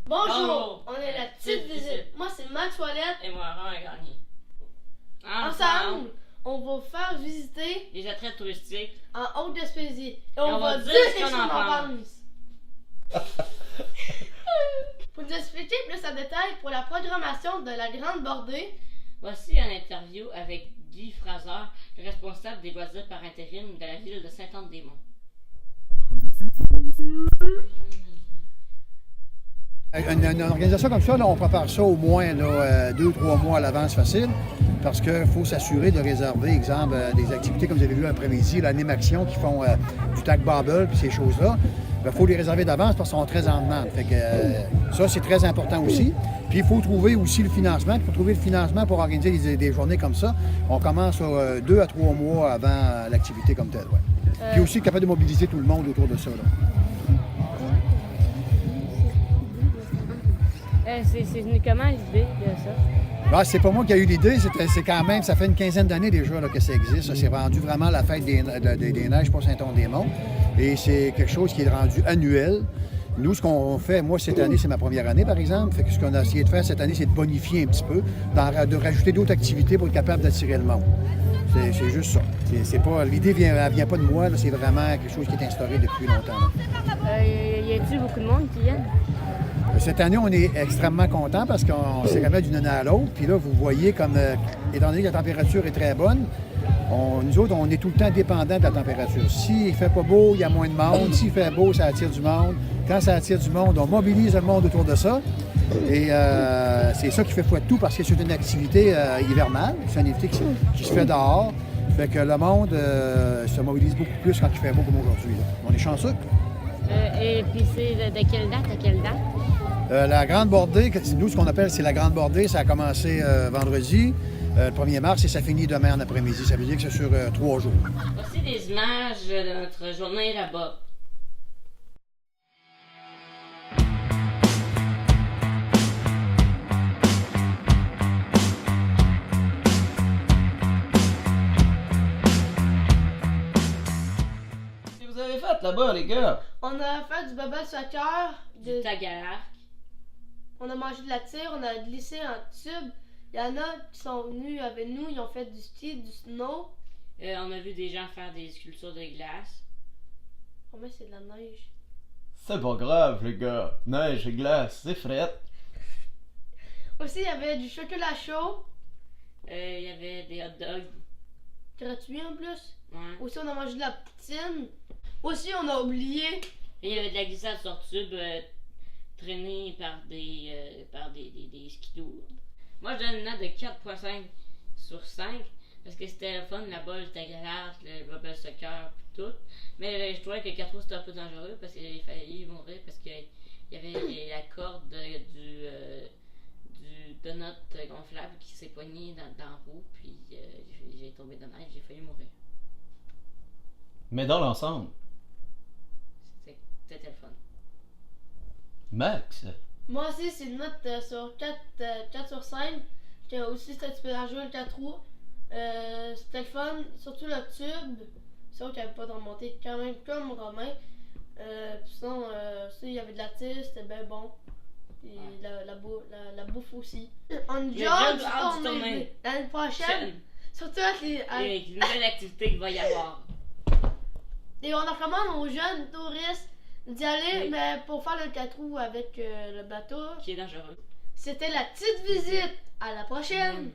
Bonjour, on est la petite visite. Moi c'est Max Ouellette. Et moi, Ron Gagné. Ensemble, on va vous faire visiter les attraits touristiques en Haute-Gaspésie. Et on va dire ce qu'on en pense. Pour nous expliquer plus en détail pour la programmation de la Grande Bordée, voici une interview avec Guy Fraser, le responsable des loisirs par intérim de la ville de Sainte-Anne-des-Monts. Une organisation comme ça, là, on prépare ça au moins 2-3 mois à l'avance facile, parce qu'il faut s'assurer de réserver, exemple, des activités comme vous avez vu l'après-midi, l'animation qui font du tac bubble puis ces choses-là. Il faut les réserver d'avance parce qu'ils sont très en demande. Fait que, ça, c'est très important aussi. Puis il faut trouver aussi le financement. Il faut trouver le financement pour organiser des journées comme ça. On commence 2 à 3 mois avant l'activité comme telle. Ouais. Puis aussi capable de mobiliser tout le monde autour de ça. Là. C'est venu comment l'idée de ça? Ben, c'est pas moi qui ai eu l'idée, c'est quand même, ça fait une quinzaine d'années déjà là, que ça existe. C'est rendu vraiment la fête des neiges pour Saint-Anne-des-Monts. Et c'est quelque chose qui est rendu annuel. Nous, ce qu'on fait, moi, cette année, c'est ma première année, par exemple. Fait que ce qu'on a essayé de faire cette année, c'est de bonifier un petit peu, de rajouter d'autres activités pour être capable d'attirer le monde. C'est juste ça. L'idée ne vient pas de moi, c'est vraiment quelque chose qui est instauré depuis longtemps. Y a-t-il beaucoup de monde qui viennent? Cette année, on est extrêmement content parce qu'on s'est remis d'une année à l'autre. Puis là, vous voyez, comme étant donné que la température est très bonne, nous autres, on est tout le temps dépendants de la température. S'il ne fait pas beau, il y a moins de monde. S'il fait beau, ça attire du monde. Quand ça attire du monde, on mobilise le monde autour de ça. Et c'est ça qui fait foi de tout parce que c'est une activité hivernale. C'est une activité qui se fait dehors. Fait que le monde se mobilise beaucoup plus quand il fait beau comme aujourd'hui. On est chanceux. Et puis c'est de quelle date à quelle date? La Grande Bordée, nous, ce qu'on appelle, c'est la Grande Bordée. Ça a commencé vendredi, le 1er mars, et ça finit demain en après-midi. Ça veut dire que c'est sur 3 jours. Voici des images de notre journée là-bas. Qu'est-ce que vous avez fait là-bas, les gars? on a fait du bubble soccer, Du tag à l'arc. on a mangé de la tire, on a glissé en tube. Il y en a qui sont venus avec nous, ils ont fait du ski, du snow. On a vu des gens faire des sculptures de glace. Oh mais c'est de la neige. C'est pas grave, les gars. Neige et glace, c'est fret. Aussi, il y avait du chocolat chaud, Il y avait des hot dogs. gratuit en plus. Ouais. Aussi, on a mangé de la poutine. Aussi, on a oublié. Et il y avait de la glissade sur tube traînée par des skidoo. Moi, je donne une note de 4.5 sur 5 parce que c'était le fun, la balle, le tag à l'arc, le bubble soccer, pis tout. Mais je trouvais que 4 roues c'était un peu dangereux parce qu'il fallait mourir parce qu'il y avait la corde du donut gonflable qui s'est poignée dans la roue, puis j'ai tombé dans la neige, j'ai failli mourir. Mais dans l'ensemble, C'était le fun. Max, Moi aussi, c'est une note sur 4 sur 5. C'était aussi c'était un petit peu dangereux, le 4 roues. C'était le fun, surtout le tube. C'est vrai qu'il n'y avait pas de remontée, quand même comme Romain. Sinon, il y avait de la tire, c'était bien bon. Et la bouffe aussi. On Le job job du hors du tournée. tournée. L'année prochaine, surtout avec Avec une nouvelle activité qu'il va y avoir. et on recommande aux jeunes touristes d'y aller, Oui. mais pour faire le 4 roues avec le bateau. Qui est dangereux. C'était la petite visite. À la prochaine!